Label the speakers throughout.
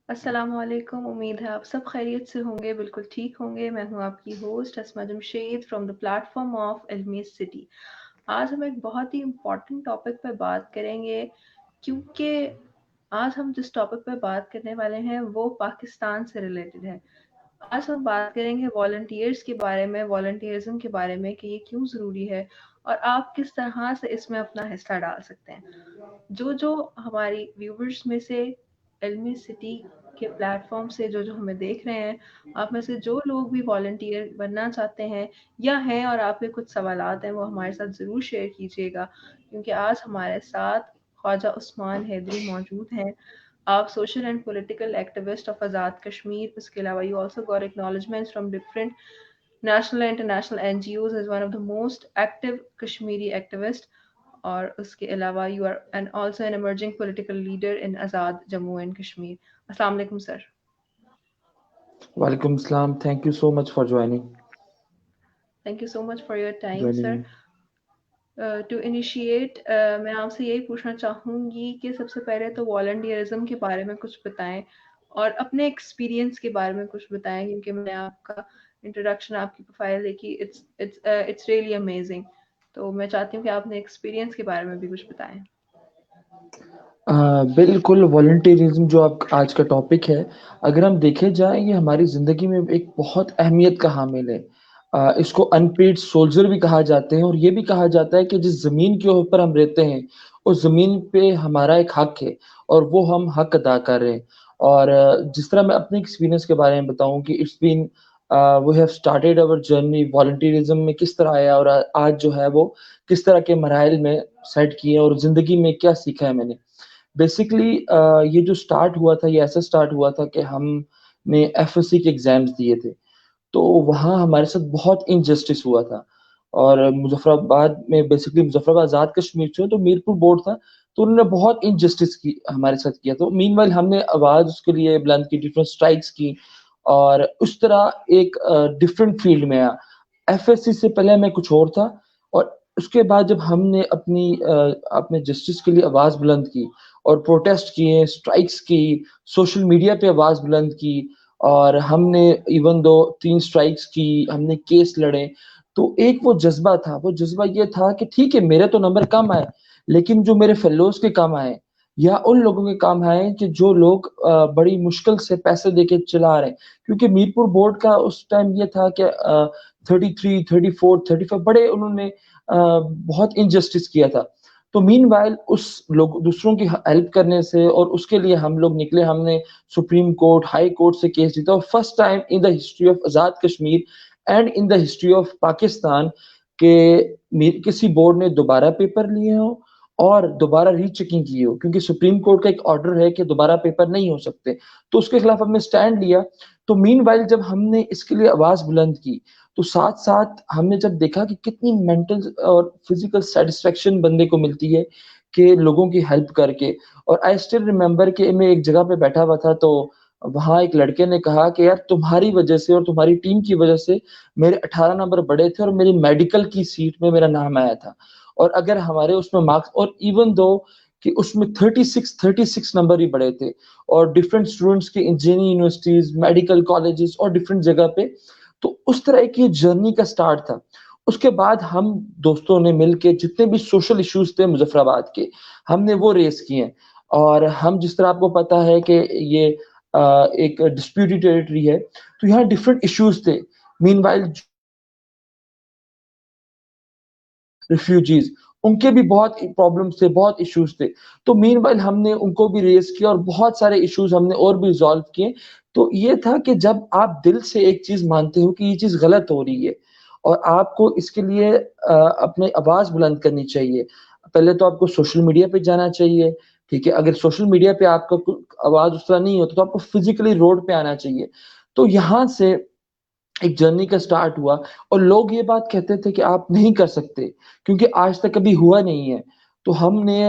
Speaker 1: السلام علیکم، امید ہے آپ سب خیریت سے ہوں گے، بالکل ٹھیک ہوں گے۔ میں ہوں آپ کی host Asma Jamshed from the plate form of علمی سٹی۔ آج ہم ایک بہت ہی امپورٹنٹ ٹاپک پہ بات کریں گے، کیونکہ آج ہم جس ٹاپک پہ بات کرنے والے ہیں وہ پاکستان سے ریلیٹڈ ہے۔ آج ہم بات کریں گے والنٹیئرس کے بارے میں، والنٹیئرزم کے بارے میں کہ یہ کیوں ضروری ہے اور آپ کس طرح سے اس میں اپنا حصہ ڈال سکتے ہیں۔ جو ہماری ویورز میں سے علمی سٹی کے پلیٹ فارم سے جو ہمیں دیکھ رہے ہیں، آپ میں سے جو لوگ بھی والنٹیئر بننا چاہتے ہیں یا ہیں اور آپ کے کچھ سوالات ہیں وہ ہمارے ساتھ ضرور شیئر کیجیے گا، کیونکہ آج ہمارے ساتھ خواجہ عثمان حیدری موجود ہیں۔ آپ social and political activist of Azad Kashmir, اس کے علاوہ you also got acknowledgements from different national and international N G Os as one of the most active Kashmiri activist, اور اس کے علاوہ you are an also an emerging political leader in Azad Jammu and Kashmir. السلام علیکم سر۔
Speaker 2: وعلیکم السلام. Thank you so much for
Speaker 1: thank you so much for your time
Speaker 2: joining
Speaker 1: sir.
Speaker 2: me.
Speaker 1: To initiate میں آپ سے یہی پوچھنا چاہوں گی کہ سب سے پہلے تو والنٹیئرزم کے بارے میں کچھ بتائیں اور اپنے ایکسپیرینس کے بارے میں کچھ بتائیں، کیونکہ میں نے آپ کا انٹروڈکشن، آپ کی پروفائل دیکھی، اٹس ریئلی امیزنگ، تو میں چاہتی ہوں کہ آپ اپنے ایکسپیرینس کے بارے میں بھی کچھ بتائیں۔
Speaker 2: بالکل والنٹیرزم جو آپ آج کا ٹاپک ہے، اگر ہم دیکھے جائیں یہ ہماری زندگی میں ایک بہت اہمیت کا حامل ہے. اس کو ان پیڈ سولجر بھی کہا جاتے ہیں، اور یہ بھی کہا جاتا ہے کہ جس زمین کے اوپر ہم رہتے ہیں اس زمین پہ ہمارا ایک حق ہے اور وہ ہم حق ادا کر رہے ہیں. اور جس طرح میں اپنے ایکسپیرینس کے بارے میں بتاؤں کہ it's been we have started over journey volunteerism میں کس طرح آیا، اور آج جو ہے وہ کس طرح کے مراحل میں سیٹ کیے اور زندگی میں کیا سیکھا ہے میں نے. بیسکلی یہ جو سٹارٹ ہوا تھا، یہ ایسا سٹارٹ ہوا تھا کہ ہم نے ایف ایس سی کے ایگزامز دیے تھے، تو وہاں ہمارے ساتھ بہت انجسٹس ہوا تھا. اور مظفر آباد میں، بیسکلی مظفر آباد آزاد کشمیر سے، تو میرپور بورڈ تھا، تو انہوں نے بہت انجسٹس کی ہمارے ساتھ کیا. تو مین وائل ہم نے آواز اس کے لیے بلند کی، ڈفرینٹ اسٹرائکس کی، اور اس طرح ایک ڈفرینٹ فیلڈ میں آیا. ایف ایس سی سے پہلے میں کچھ اور تھا، اور اس کے بعد جب ہم نے اپنے جسٹس کے لیے آواز بلند کی اور پروٹیسٹ کیے، اسٹرائکس کی، سوشل میڈیا پہ آواز بلند کی، اور ہم نے ایون دو 3 اسٹرائکس کی، ہم نے کیس لڑے، تو ایک وہ جذبہ تھا. وہ جذبہ یہ تھا کہ ٹھیک ہے میرے تو نمبر کم آئے، لیکن جو میرے فیلوز کے کام آئے یا ان لوگوں کے کام آئے کہ جو لوگ بڑی مشکل سے پیسے دے کے چلا رہے ہیں. کیونکہ میرپور بورڈ کا اس ٹائم یہ تھا کہ 33 34 35 بڑے انہوں نے بہت انجسٹس کیا تھا. تو مین وائل اس لوگ دوسروں کی ہیلپ کرنے سے اور اس کے لیے ہم لوگ نکلے. ہم نے سپریم کورٹ، ہائی کورٹ سے کیس جیتا، اور first time in the history of Azad Kashmir and in the history of Pakistan کہ کسی بورڈ نے دوبارہ پیپر لیے ہوں اور دوبارہ ری چیکنگ کی ہو، کیونکہ سپریم کورٹ کا ایک آرڈر ہے کہ دوبارہ پیپر نہیں ہو سکتے. تو اس کے خلاف ہم نے سٹینڈ لیا. تو مین وائل جب ہم نے اس کے لیے آواز بلند کی، تو ساتھ ساتھ ہم نے جب دیکھا کہ کتنی مینٹل اور فزیکل سیٹسفیکشن بندے کو ملتی ہے کہ لوگوں کی ہیلپ کر کے. اور آئی اسٹل ریمبر کہ میں ایک جگہ پہ بیٹھا ہوا تھا، تو وہاں ایک لڑکے نے کہا کہ یار تمہاری وجہ سے اور تمہاری ٹیم کی وجہ سے میرے 18 نمبر بڑے تھے اور میری میڈیکل کی سیٹ میں میرا نام آیا تھا. اور اگر ہمارے اس میں مارکس، اور ایون دو کہ اس میں 36 نمبر ہی بڑے تھے، اور ڈفرینٹ اسٹوڈنٹس کے انجینئرنگ یونیورسٹیز، میڈیکل کالجز اور ڈفرینٹ جگہ پہ. تو اس طرح کی جرنی کا سٹارٹ تھا. اس کے بعد ہم دوستوں نے مل کے جتنے بھی سوشل ایشوز تھے مظفر آباد کے، ہم نے وہ ریز کیے. اور ہم جس طرح آپ کو پتا ہے کہ یہ ایک ڈسپیوٹڈ ٹیریٹری ہے، تو یہاں ڈفرینٹ ایشوز تھے. مین وائل ریفیوجیز، ان کے بھی بہت پرابلمس تھے، بہت ایشوز تھے. تو مین وائل ہم نے ان کو بھی ریز کیا، اور بہت سارے ایشوز ہم نے اور بھی ریزالو کیے. تو یہ تھا کہ جب آپ دل سے ایک چیز مانتے ہو کہ یہ چیز غلط ہو رہی ہے اور آپ کو اس کے لیے اپنے آواز بلند کرنی چاہیے، پہلے تو آپ کو سوشل میڈیا پہ جانا چاہیے. ٹھیک ہے، اگر سوشل میڈیا پہ آپ کا آواز اس طرح نہیں ہوتا تو آپ کو فزیکلی روڈ پہ آنا چاہیے. تو یہاں سے ایک جرنی کا سٹارٹ ہوا. اور لوگ یہ بات کہتے تھے کہ آپ نہیں کر سکتے کیونکہ آج تک کبھی ہوا نہیں ہے. تو ہم نے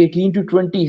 Speaker 2: 18 to 20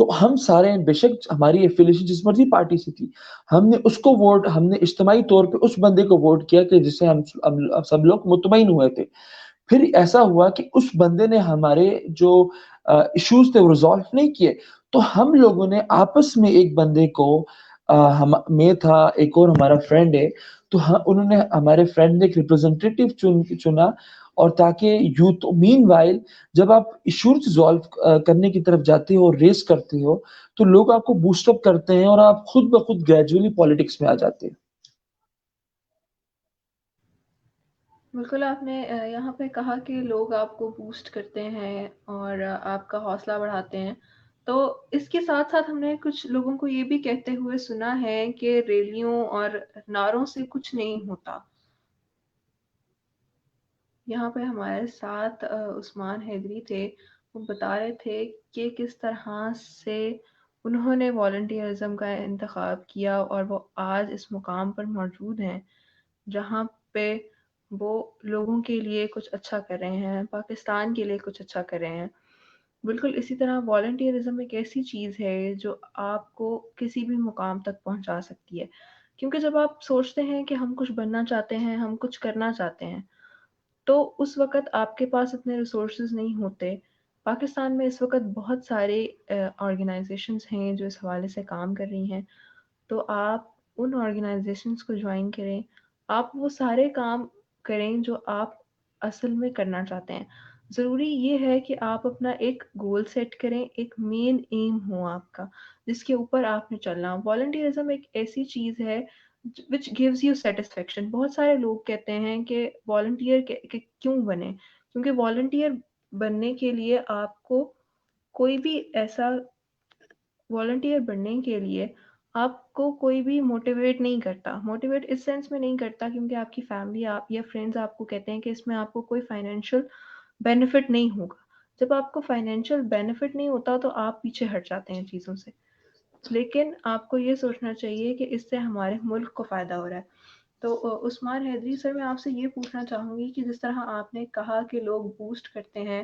Speaker 2: تو ہم سارے بے شک ہماری ایفیلیشن جس مرضی پارٹی سے تھی، ہم نے اجتماعی طور پہ اس بندے کو ووٹ کیا کہ جسے ہم سب لوگ مطمئن ہوئے تھے. پھر ایسا ہوا کہ اس بندے نے ہمارے جو ایشوز تھے وہ ریزالو نہیں کیے، تو ہم لوگوں نے آپس میں ایک بندے کو میں تھا، ایک اور ہمارا فرینڈ ہے، تو انہوں نے ہمارے فرینڈ نے ایک ریپرزینٹیٹیو چنا، اور تاکہ یوتھ مین وائل جب آپ ایشوز ریزالو کرنے کی طرف جاتے ہو اور ریس کرتے ہو تو لوگ آپ کو بوسٹ اپ کرتے ہیں اور آپ خود بخود گریجولی پالیٹکس میں آ جاتے ہیں.
Speaker 1: بالکل آپ نے یہاں پہ کہا کہ لوگ آپ کو بوسٹ کرتے ہیں اور آپ کا حوصلہ بڑھاتے ہیں. تو اس کے ساتھ ساتھ ہم نے کچھ لوگوں کو یہ بھی کہتے ہوئے سنا ہے کہ ریلیوں اور نعروں سے کچھ نہیں ہوتا. یہاں پہ ہمارے ساتھ عثمان حیدری تھے، وہ بتا رہے تھے کہ کس طرح سے انہوں نے والنٹیئرزم کا انتخاب کیا اور وہ آج اس مقام پر موجود ہیں جہاں پہ وہ لوگوں کے لیے کچھ اچھا کر رہے ہیں، پاکستان کے لیے کچھ اچھا کر رہے ہیں. بالکل اسی طرح والنٹیئرزم ایک ایسی چیز ہے جو آپ کو کسی بھی مقام تک پہنچا سکتی ہے، کیونکہ جب آپ سوچتے ہیں کہ ہم کچھ بننا چاہتے ہیں، ہم کچھ کرنا چاہتے ہیں، تو اس وقت آپ کے پاس اتنے ریسورسز نہیں ہوتے. پاکستان میں اس وقت بہت سارے آرگنائزیشنز ہیں جو اس حوالے سے کام کر رہی ہیں، تو آپ ان آرگنائزیشنز کو جوائن کریں، آپ وہ سارے کام کریں جو آپ اصل میں کرنا چاہتے ہیں. ضروری یہ ہے کہ آپ اپنا ایک گول سیٹ کریں، ایک مین ایم ہو آپ کا جس کے اوپر آپ نے چلنا. والنٹیئرزم ایک ایسی چیز ہے which gives you satisfaction. بہت سارے لوگ کہتے ہیں کہ والنٹیئر کیوں بنے، کیونکہ والنٹیئر بننے کے لیے آپ کو کوئی بھی ایسا والنٹیئر بننے کے لیے آپ کو کوئی بھی موٹیویٹ نہیں کرتا. موٹیویٹ اس سینس میں نہیں کرتا کیونکہ آپ کی فیملی آپ یا فرینڈز آپ کو کہتے ہیں کہ اس میں آپ کو کوئی فائنینشیل بینیفٹ نہیں ہوگا. جب آپ کو فائنینشیل بینیفٹ نہیں ہوتا تو آپ پیچھے ہٹ جاتے ہیں چیزوں سے، لیکن آپ کو یہ سوچنا چاہیے کہ اس سے ہمارے ملک کو فائدہ ہو رہا ہے. تو عثمان حیدری سر، میں آپ سے یہ پوچھنا چاہوں گی کہ جس طرح آپ نے کہا کہ لوگ بوسٹ کرتے ہیں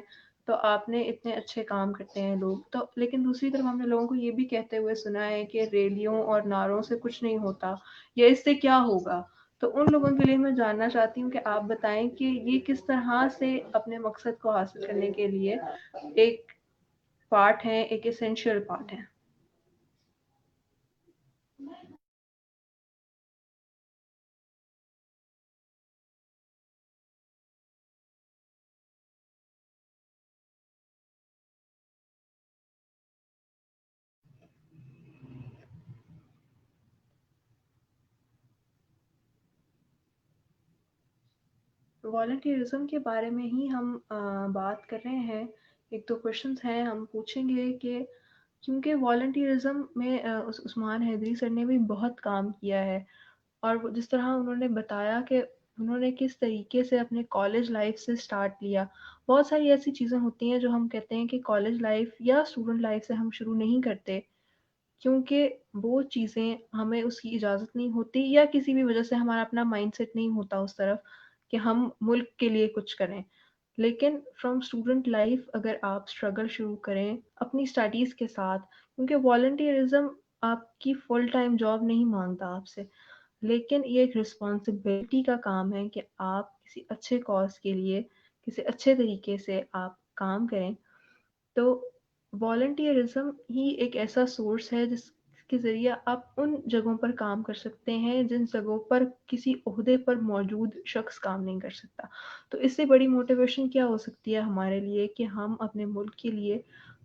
Speaker 1: تو آپ نے اتنے اچھے کام کرتے ہیں لوگ، تو لیکن دوسری طرف ہم نے لوگوں کو یہ بھی کہتے ہوئے سنا ہے کہ ریلیوں اور نعروں سے کچھ نہیں ہوتا یا اس سے کیا ہوگا. تو ان لوگوں کے لیے میں جاننا چاہتی ہوں کہ آپ بتائیں کہ یہ کس طرح سے اپنے مقصد کو حاصل کرنے کے لیے ایک پارٹ ہے، ایک اسینشیل پارٹ ہے. والنٹیئرزم کے بارے میں ہی ہم بات کر رہے ہیں. ایک دو کوشچنس ہیں ہم پوچھیں گے کہ کیونکہ والنٹیئرزم میں عثمان حیدری سر نے بھی بہت کام کیا ہے، اور جس طرح انہوں نے بتایا کہ انہوں نے کس طریقے سے اپنے کالج لائف سے سٹارٹ لیا. بہت ساری ایسی چیزیں ہوتی ہیں جو ہم کہتے ہیں کہ کالج لائف یا اسٹوڈنٹ لائف سے ہم شروع نہیں کرتے کیونکہ وہ چیزیں ہمیں اس کی اجازت نہیں ہوتی یا کسی بھی وجہ سے ہمارا اپنا مائنڈ سیٹ نہیں ہوتا اس طرف کہ ہم ملک کے لیے کچھ کریں. لیکن فرام اسٹوڈنٹ لائف اگر آپ اسٹرگل شروع کریں اپنی اسٹڈیز کے ساتھ، کیونکہ والنٹیئرزم آپ کی فل ٹائم جاب نہیں مانگتا آپ سے، لیکن یہ ایک رسپانسبلٹی کا کام ہے کہ آپ کسی اچھے کاز کے لیے کسی اچھے طریقے سے آپ کام کریں. تو والنٹیئرزم ہی ایک ایسا سورس ہے جس کے ذریعے آپ ان جگہوں پر کام کر سکتے ہیں جن جگہوں پر کسی عہدے پر موجود شخص کام نہیں کر سکتا. تو اس سے بڑی موٹیویشن کیا ہو سکتی ہے ہمارے لیے کہ ہم اپنے ملک کے لیے،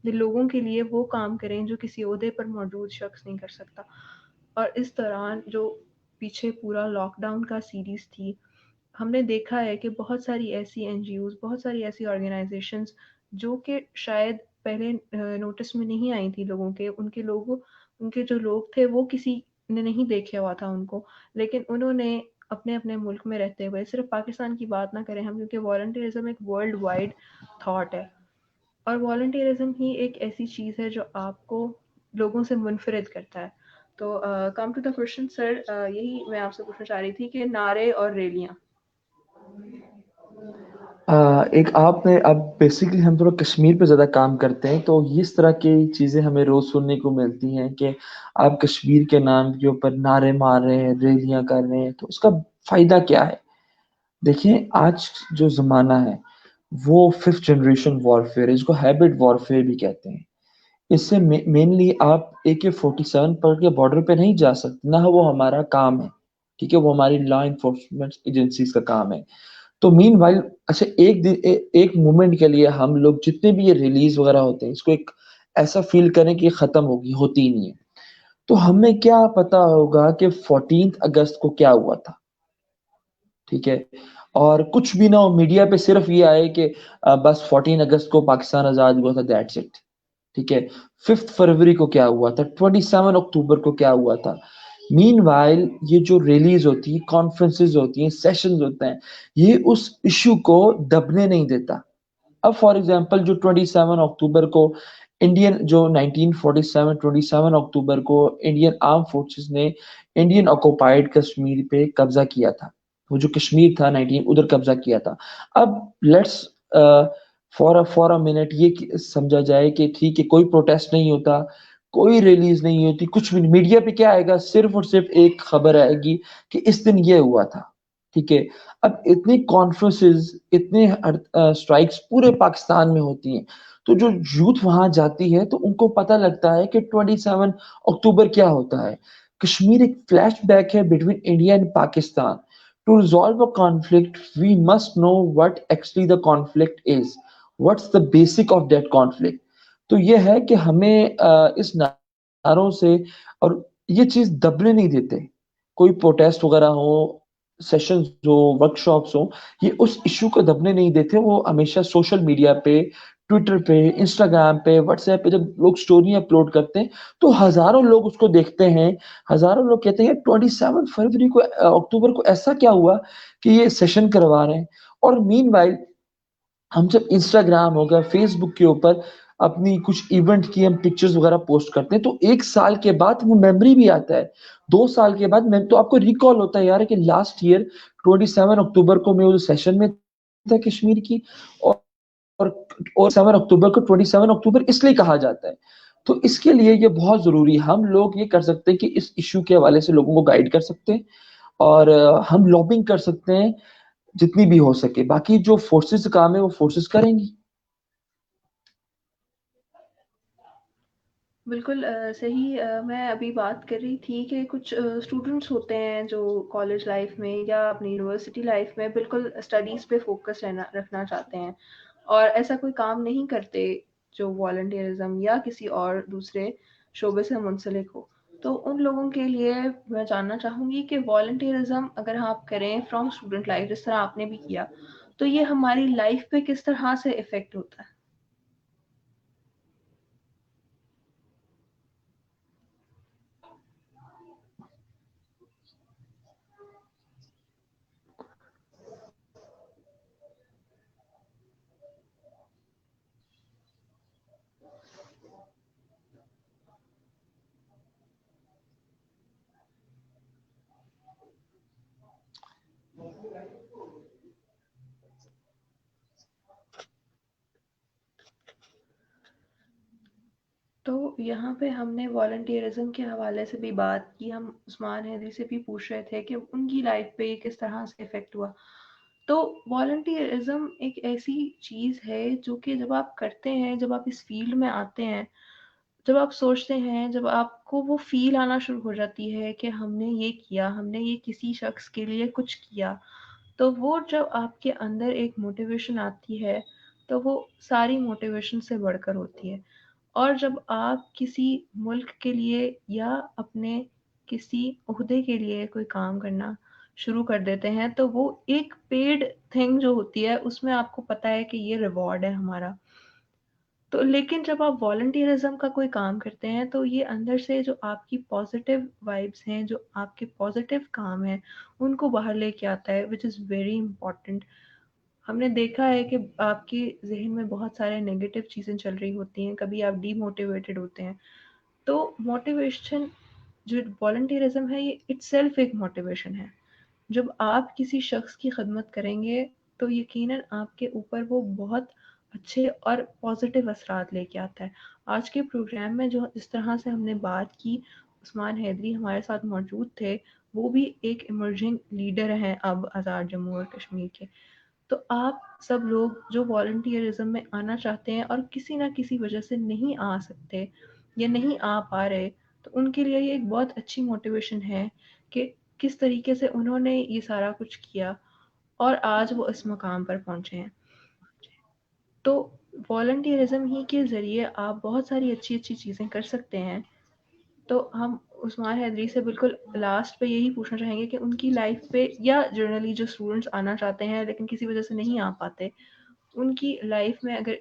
Speaker 1: لوگوں کے لیے وہ کام کریں جو کسی عہدے پر موجود شخص نہیں کر سکتا. اور اس دوران جو پیچھے پورا لاک ڈاؤن کا سیریز تھی، ہم نے دیکھا ہے کہ بہت ساری ایسی این جی اوز، بہت ساری ایسی آرگنائزیشنز جو کہ شاید پہلے نوٹس میں نہیں آئی تھی لوگوں کے، ان کے جو لوگ تھے وہ کسی نے نہیں دیکھا ہوا تھا ان کو، لیکن انہوں نے اپنے اپنے ملک میں رہتے ہوئے، صرف پاکستان کی بات نہ کریں ہم کیونکہ والنٹیئرزم ایک ورلڈ وائڈ تھاٹ ہے، اور والنٹیئرزم ہی ایک ایسی چیز ہے جو آپ کو لوگوں سے منفرد کرتا ہے. تو come to the question sir, یہی میں آپ سے پوچھنا چاہ رہی تھی کہ نعرے اور ریلیاں.
Speaker 2: ایک آپ نے اب بیسکلی ہم تھوڑا کشمیر پہ زیادہ کام کرتے ہیں تو اس طرح کی چیزیں ہمیں روز سننے کو ملتی ہیں کہ آپ کشمیر کے نام کے اوپر نعرے مار رہے ہیں، ریلیاں کر رہے ہیں، تو اس کا فائدہ کیا ہے؟ دیکھیں آج جو زمانہ ہے وہ ففتھ جنریشن وارفیئر ہے، اس کو ہیبٹ وارفیئر بھی کہتے ہیں۔ اس سے مینلی آپ AK-47 پڑھ کے بارڈر پہ نہیں جا سکتے، نہ وہ ہمارا کام ہے، ٹھیک ہے، وہ ہماری لا انفورسمنٹ ایجنسیز کا کام ہے۔ تو مین وائل اچھا ایک دن ایک مومنٹ کے لیے ہم لوگ جتنے بھی یہ ریلیز وغیرہ ہوتے ہیں اس کو ایک ایسا فیل کریں کہ یہ ختم ہوگی، ہوتی ہی نہیں ہے۔ تو ہمیں کیا پتا ہوگا کہ 14 اگست کو کیا ہوا تھا، ٹھیک ہے، اور کچھ بھی نہ ہو، میڈیا پہ صرف یہ آئے کہ بس 14 اگست کو پاکستان آزاد ہوا تھا، دیٹس اٹ، ٹھیک ہے۔ 5 فروری کو کیا ہوا تھا، 27 اکتوبر کو کیا ہوا تھا۔ مین وائل یہ جو ریلیز ہوتی ہیں، کانفرنسز ہوتی ہیں، سیشنز ہوتے ہیں، یہ اس ایشو کو دبنے نہیں دیتا۔ اب فار ایگزامپل جو 27 اکتوبر کو انڈین جو 1947 کو انڈین آرم فورسز نے انڈین آکوپائڈ کشمیر پہ قبضہ کیا تھا، وہ جو کشمیر تھا 19 ادھر قبضہ کیا تھا۔ اب لیٹس فور منٹ یہ سمجھا جائے کہ ٹھیک ہے کوئی پروٹیسٹ نہیں ہوتا، کوئی ریلیز نہیں ہوتی، کچھ بھی میڈیا پہ کیا آئے گا، صرف اور صرف ایک خبر آئے گی کہ اس دن یہ ہوا تھا، ٹھیک ہے۔ اب اتنی کانفرنسز، اتنے اسٹرائکس پورے پاکستان میں ہوتی ہیں، تو جو یوتھ وہاں جاتی ہے تو ان کو پتہ لگتا ہے کہ 27 اکتوبر کیا ہوتا ہے۔ کشمیر ایک فلیش بیک ہے between India and Pakistan. To resolve a conflict, we must know what actually the conflict is. What's the basic of that conflict? تو یہ ہے کہ ہمیں اس نعروں سے اور یہ چیز دبنے نہیں دیتے، کوئی پروٹیسٹ وغیرہ ہو، سیشنز ہو، ورک شاپس ہو، یہ اس ایشو کو دبنے نہیں دیتے۔ وہ ہمیشہ سوشل میڈیا پہ، ٹویٹر پہ، انسٹاگرام پہ، واٹس ایپ پہ جب لوگ سٹوری اپلوڈ کرتے ہیں تو ہزاروں لوگ اس کو دیکھتے ہیں، ہزاروں لوگ کہتے ہیں 27 فروری کو اکتوبر کو ایسا کیا ہوا کہ یہ سیشن کروا رہے ہیں۔ اور مین وائل ہم جب انسٹاگرام ہو گیا، فیس بک کے اوپر اپنی کچھ ایونٹ کی ہم پکچرز وغیرہ پوسٹ کرتے ہیں تو 1 سال کے بعد وہ میموری بھی آتا ہے، 2 سال کے بعد تو آپ کو ریکال ہوتا ہے یار کہ لاسٹ ایئر 27 اکتوبر کو میں اس سیشن میں تھا کشمیر کی، اور اور 7 اکتوبر کو 27 اکتوبر اس لیے کہا جاتا ہے۔ تو اس کے لیے یہ بہت ضروری ہے، ہم لوگ یہ کر سکتے ہیں کہ اس ایشو کے حوالے سے لوگوں کو گائیڈ کر سکتے ہیں، اور ہم لابنگ کر سکتے ہیں جتنی بھی ہو سکے، باقی جو فورسز کام ہے وہ فورسز کریں گی۔
Speaker 1: بالکل صحیح۔ میں ابھی بات کر رہی تھی کہ کچھ اسٹوڈنٹس ہوتے ہیں جو کالج لائف میں یا اپنی یونیورسٹی لائف میں بالکل اسٹڈیز پہ فوکس رکھنا چاہتے ہیں اور ایسا کوئی کام نہیں کرتے جو والنٹیئرزم یا کسی اور دوسرے شعبے سے منسلک ہو۔ تو ان لوگوں کے لیے میں جاننا چاہوں گی کہ والنٹیئرزم اگر آپ کریں فرام اسٹوڈنٹ لائف جس طرح آپ نے بھی کیا، تو یہ ہماری لائف پہ کس طرح سے افیکٹ ہوتا ہے؟ تو یہاں پہ ہم نے والنٹیئرزم کے حوالے سے بھی بات کی، ہم عثمان حیدری سے بھی پوچھ رہے تھے کہ ان کی لائف پہ یہ کس طرح سے افیکٹ ہوا۔ تو والنٹیئرزم ایک ایسی چیز ہے جو کہ جب آپ کرتے ہیں، جب آپ اس فیلڈ میں آتے ہیں، جب آپ سوچتے ہیں، جب آپ کو وہ فیل آنا شروع ہو جاتی ہے کہ ہم نے یہ کیا، ہم نے یہ کسی شخص کے لیے کچھ کیا، تو وہ جب آپ کے اندر ایک موٹیویشن آتی ہے تو وہ ساری موٹیویشن سے بڑھ کر ہوتی ہے۔ اور جب آپ کسی ملک کے لیے یا اپنے کسی عہدے کے لیے کوئی کام کرنا شروع کر دیتے ہیں تو وہ ایک پیڈ تھنگ جو ہوتی ہے اس میں آپ کو پتہ ہے کہ یہ ریوارڈ ہے ہمارا۔ تو لیکن جب آپ والنٹیئرزم کا کوئی کام کرتے ہیں تو یہ اندر سے جو آپ کی پازیٹیو وائبس ہیں، جو آپ کے پازیٹیو کام ہیں، ان کو باہر لے کے آتا ہے وچ از ویری امپورٹنٹ۔ ہم نے دیکھا ہے کہ آپ کے ذہن میں بہت سارے نیگیٹو چیزیں چل رہی ہوتی ہیں، کبھی آپ ڈی موٹیویٹڈ ہوتے ہیں، تو موٹیویشن جو والنٹیئرزم ہے یہ اٹ سیلف ایک موٹیویشن ہے۔ جب آپ کسی شخص کی خدمت کریں گے تو یقیناً آپ کے اوپر وہ بہت اچھے اور پازیٹیو اثرات لے کے آتا ہے. آج کے پروگرام میں جو اس طرح سے ہم نے بات کی، عثمان حیدری ہمارے ساتھ موجود تھے. وہ بھی ایک ایمرجنگ لیڈر ہیں اب آزاد جموں اور کشمیر کے. تو آپ سب لوگ جو والنٹیئرزم میں آنا چاہتے ہیں اور کسی نہ کسی وجہ سے نہیں آ سکتے یا نہیں آ پا رہے، تو ان کے لیے یہ ایک بہت اچھی موٹیویشن ہے کہ کس طریقے سے انہوں نے یہ سارا کچھ کیا اور آج وہ اس مقام پر پہنچے ہیں. تو والنٹیئرزم ہی کے ذریعے آپ بہت ساری اچھی اچھی چیزیں کر سکتے ہیں. تو ہم عثمان حیدری سے بالکل لاسٹ پہ یہی پوچھنا چاہیں گے کہ ان کی لائف پہ یا جنرلی جو اسٹوڈنٹس آنا چاہتے ہیں لیکن کسی وجہ سے نہیں آ پاتے، ان کی لائف میں اگر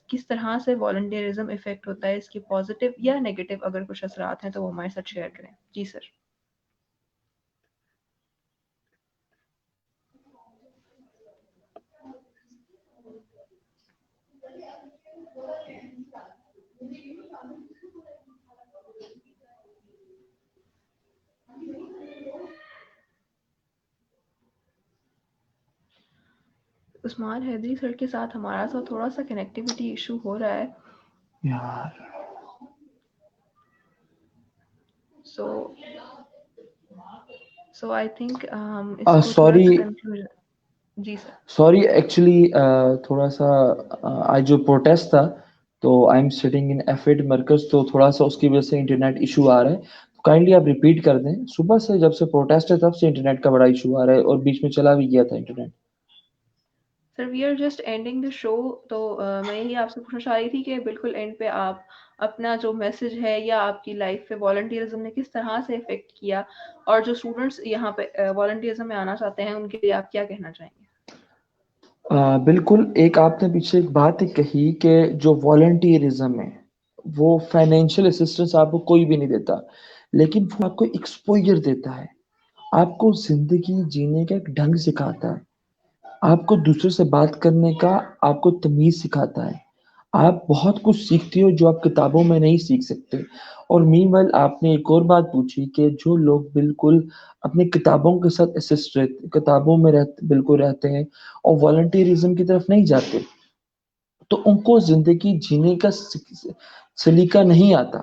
Speaker 1: کس طرح سے والنٹیئرزم افیکٹ ہوتا ہے، اس کے پازیٹیو یا نیگیٹو اگر کچھ اثرات ہیں تو وہ ہمارے ساتھ شیئر کریں. جی سر. عثمان حیدری سر کے ساتھ ہمارا ساتھ تھوڑا سا کنیکٹیوٹی ایشو ہو رہا ہے.
Speaker 2: یار
Speaker 1: سو آئی تھنک اس کو تھوڑا
Speaker 2: سوری
Speaker 1: سا کنفیوژن. جی سر.
Speaker 2: سوری ایکچولی تھوڑا سا آج جو پروٹیسٹ تھا تو آئی ایم سٹنگ ان ایف8 مرکز، تو تھوڑا سا اس کی وجہ سے انٹرنیٹ ایشو آ رہا ہے. کائنڈلی آپ ریپیٹ کر دیں. صبح سے جب سے پروٹیسٹ ہے تب سے انٹرنیٹ کا بڑا ایشو آ رہا ہے اور بیچ میں چلا بھی گیا تھا internet.
Speaker 1: Sir we are just ending the show. تو میں یہی آپ سے پوچھنا چاہ رہی تھی کہ بالکل اینڈ پہ آپ اپنا جو میسج ہے یا آپ کی لائف پہ والنٹیئرزم نے کس طرح سے افیکٹ کیا، اور جو اسٹوڈنٹس یہاں پہ والنٹیئرزم میں آنا چاہتے ہیں ان کے لیے آپ کیا کہنا چاہیں گے؟
Speaker 2: بالکل. ایک آپ نے پیچھے ایک بات کہی کہ جو والنٹیئرزم ہے وہ فائنینشیل اسسٹنس آپ کو کوئی بھی نہیں دیتا، لیکن وہ آپ کو ایکسپوئر دیتا ہے، آپ کو زندگی جینے کا ایک ڈھنگ سکھاتا ہے، آپ کو دوسروں سے بات کرنے کا آپ کو تمیز سکھاتا ہے. آپ بہت کچھ سیکھتے ہو جو آپ کتابوں میں نہیں سیکھ سکتے. اور مین وائل آپ نے ایک اور بات پوچھی کہ جو لوگ بالکل اپنی کتابوں کے ساتھ اسسٹ رہتے، کتابوں میں بالکل رہتے ہیں اور والنٹیئرزم کی طرف نہیں جاتے، تو ان کو زندگی جینے کا سلیقہ نہیں آتا.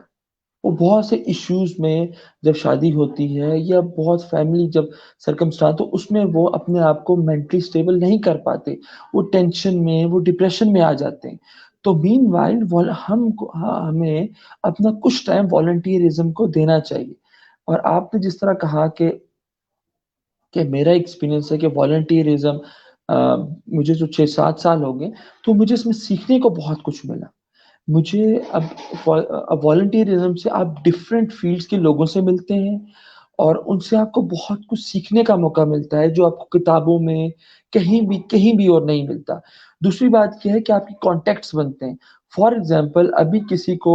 Speaker 2: وہ بہت سے ایشوز میں جب شادی ہوتی ہے یا بہت فیملی جب سرکمسٹانس، تو اس میں وہ اپنے آپ کو مینٹلی سٹیبل نہیں کر پاتے، وہ ٹینشن میں، وہ ڈپریشن میں آ جاتے ہیں. تو مین وائل ہمیں اپنا کچھ ٹائم والنٹیئرزم کو دینا چاہیے. اور آپ نے جس طرح کہا کہ میرا ایکسپیرینس ہے کہ والنٹیئرزم مجھے جو 6-7 سال ہو گئے، تو مجھے اس میں سیکھنے کو بہت کچھ ملا. مجھے اب والنٹیئرزم سے آپ ڈفرینٹ فیلڈس کے لوگوں سے ملتے ہیں اور ان سے آپ کو بہت کچھ سیکھنے کا موقع ملتا ہے جو آپ کو کتابوں میں کہیں بھی اور نہیں ملتا. دوسری بات یہ ہے کہ آپ کی کانٹیکٹس بنتے ہیں. فار ایگزامپل ابھی کسی کو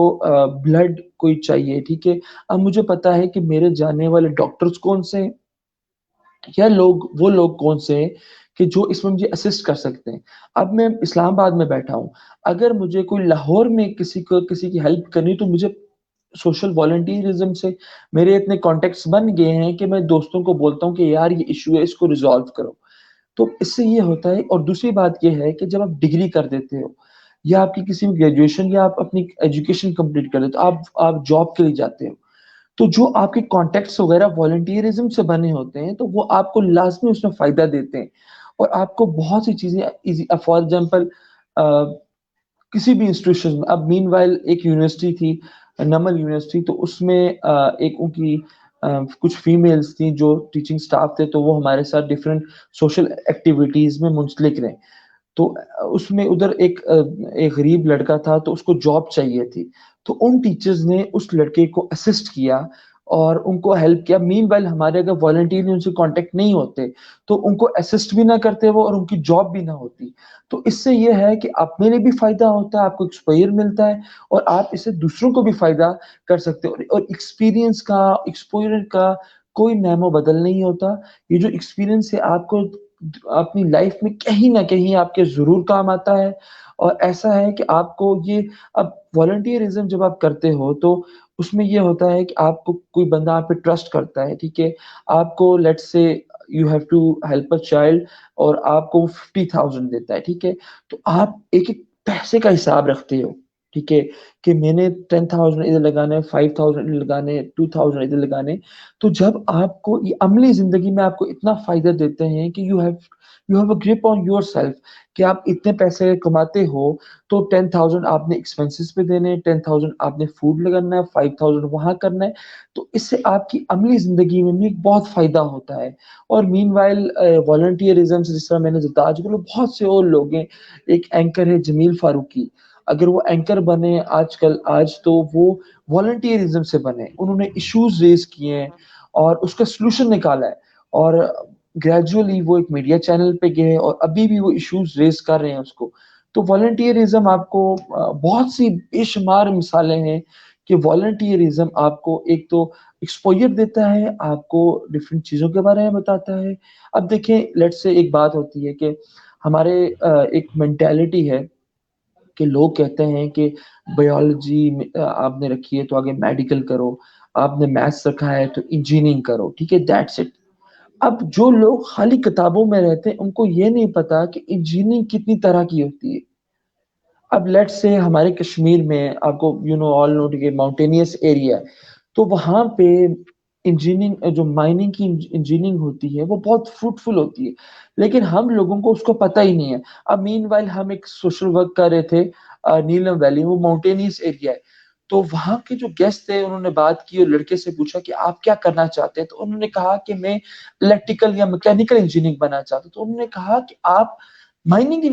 Speaker 2: بلڈ کوئی چاہیے، ٹھیک ہے، اب مجھے پتا ہے کہ میرے جانے والے ڈاکٹرز کون سے ہیں یا وہ لوگ کون سے ہیں کہ جو اس میں مجھے اسسٹ کر سکتے ہیں. اب میں اسلام آباد میں بیٹھا ہوں، اگر مجھے کوئی لاہور میں کسی کی ہیلپ کرنی، تو مجھے سوشل والنٹیئرزم سے میرے اتنے کانٹیکٹس بن گئے ہیں کہ میں دوستوں کو بولتا ہوں کہ یار یہ ایشو ہے، اس کو ریزالو کرو. تو اس سے یہ ہوتا ہے. اور دوسری بات یہ ہے کہ جب آپ ڈگری کر دیتے ہو یا آپ کی کسی بھی گریجویشن یا آپ اپنی ایجوکیشن کمپلیٹ کر دیتے ہو، آپ جاب کے لیے جاتے ہو، تو جو آپ کے کانٹیکٹس وغیرہ والنٹیئرزم سے بنے ہوتے ہیں تو وہ آپ کو لازمی اس میں فائدہ دیتے ہیں اور آپ کو بہت سی چیزیں ایزی. فار ایگزامپل کسی بھی انسٹیٹیوشن میں، اب مین وائل ایک یونیورسٹی تھی نمل یونیورسٹی، تو اس میں ایک ان کی کچھ فیمیلز تھیں جو ٹیچنگ سٹاف تھے، تو وہ ہمارے ساتھ ڈفرینٹ سوشل ایکٹیویٹیز میں منسلک رہے. تو اس میں ادھر ایک غریب لڑکا تھا تو اس کو جاب چاہیے تھی، تو ان ٹیچرز نے اس لڑکے کو اسسٹ کیا اور ان کو ہیلپ کیا. مین وائل ہمارے اگر والنٹیئر ان سے کانٹیکٹ نہیں ہوتے تو ان کو اسسٹ بھی نہ کرتے وہ اور ان کی جاب بھی نہ ہوتی. تو اس سے یہ ہے کہ اپنے لیے بھی فائدہ ہوتا ہے، آپ کو ایکسپوئر ملتا ہے اور آپ اسے دوسروں کو بھی فائدہ کر سکتے ہو. اور ایکسپیرینس کا، ایکسپوئر کا کوئی نعم و بدل نہیں ہوتا. یہ جو ایکسپیرینس ہے آپ کو اپنی لائف میں کہیں نہ کہیں آپ کے ضرور کام آتا ہے اور ایسا ہے کہ آپ کو یہ اب والنٹیئرزم جب آپ کرتے ہو تو اس میں یہ ہوتا ہے کہ آپ کو کوئی بندہ آپ پہ ٹرسٹ کرتا ہے، ٹھیک ہے، آپ کو let say you have to help a child اور آپ کو 50,000 دیتا ہے، ٹھیک ہے، تو آپ ایک ایک پیسے کا حساب رکھتے ہو، ٹھیک ہے، کہ میں نے 10,000 ادھر لگانے، 5,000 ادھر لگانے، 2,000 ادھر لگانے. تو جب آپ کو یہ عملی زندگی میں آپ کو اتنا فائدہ دیتے ہیں کہ you have a grip on yourself, کہ آپ اتنے پیسے کماتے ہو تو 10,000 آپ نے ایکسپینسز پہ دینے، 10,000 آپ نے فوڈ لگانا ہے، 5,000 وہاں کرنا ہے. تو اس سے آپ کی عملی زندگی میں بھی بہت فائدہ ہوتا ہے. اور مین وائل والنٹیئرزم سے جس طرح میں نے بتایا، آج کل بہت سے اور لوگ ہیں. ایک اینکر ہے جمیل فاروقی، اگر وہ اینکر بنے آج تو وہ والنٹیئرزم سے بنے. انہوں نے ایشوز ریز کیے ہیں اور اس کا سلوشن نکالا ہے، اور گریجولی وہ ایک میڈیا چینل پہ گئے اور ابھی بھی وہ ایشوز ریز کر رہے ہیں اس کو. تو والنٹیئرزم آپ کو بہت سی بے شمار مثالیں ہیں کہ والنٹیئرزم آپ کو ایک تو ایکسپوجر دیتا ہے، آپ کو ڈفرینٹ چیزوں کے بارے میں بتاتا ہے. اب دیکھیں لیٹ سے ایک بات ہوتی ہے کہ ہمارے ایک مینٹیلٹی ہے کہ لوگ کہتے ہیں کہ بایولوجی آپ نے رکھی ہے تو آگے میڈیکل کرو، آپ نے میتھس رکھا ہے تو انجینئرنگ کرو، ٹھیک ہے، دیٹس اٹ. اب جو لوگ خالی کتابوں میں رہتے ہیں ان کو یہ نہیں پتا کہ انجینئرنگ کتنی طرح کی ہوتی ہے. اب لیٹ سے ہمارے کشمیر میں آپ کو آل نو کہ ماؤنٹینیس ایریا ہے، تو وہاں پہ انجینئرنگ جو مائننگ کی انجینئرنگ ہوتی ہے وہ بہت فروٹفل ہوتی ہے، لیکن ہم لوگوں کو اس کو پتہ ہی نہیں ہے. اب مین وائل ہم ایک سوشل ورک کر رہے تھے نیلم ویلی، وہ ماؤنٹینیس ایریا ہے. تو وہاں کے جو گیسٹ تھے انہوں نے بات کی اور لڑکے سے پوچھا کہ آپ کیا کرنا چاہتے ہیں، تو انہوں نے کہا کہ میں الیکٹریکل یا میکینیکل انجینئرنگ بننا چاہتا ہوں. تو انہوں نے کہا کہ آپ مائننگ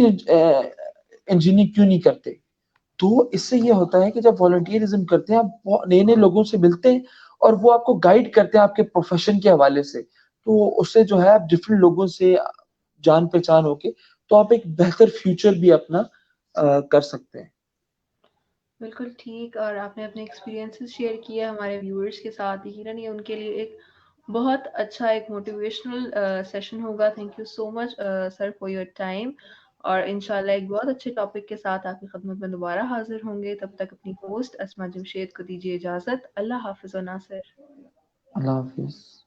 Speaker 2: انجینئرنگ کیوں نہیں کرتے. تو اس سے یہ ہوتا ہے کہ جب والنٹیئرزم کرتے ہیں آپ نئے نئے لوگوں سے ملتے ہیں اور وہ آپ کو گائیڈ کرتے ہیں آپ کے پروفیشن کے حوالے سے. تو اس سے جو ہے آپ ڈفرینٹ لوگوں سے جان پہچان ہو کے تو آپ ایک بہتر فیوچر بھی اپنا کر سکتے ہیں.
Speaker 1: بالکل ٹھیک، اور آپ نے اپنے ایکسپیرینسز شیئر کیے ہمارے ویورز کے ساتھ. یقیناً یہ ان کے لیے ایک بہت اچھا ایک موٹیویشنل سیشن ہوگا. Thank you so much sir for your time, اور انشاءاللہ ایک بہت اچھے ٹاپک کے ساتھ آپ کی خدمت میں دوبارہ حاضر ہوں گے. تب تک اپنی ہوسٹ اسما جمشید کو دیجیے اجازت. اللہ حافظ و ناصر.
Speaker 2: اللہ حافظ.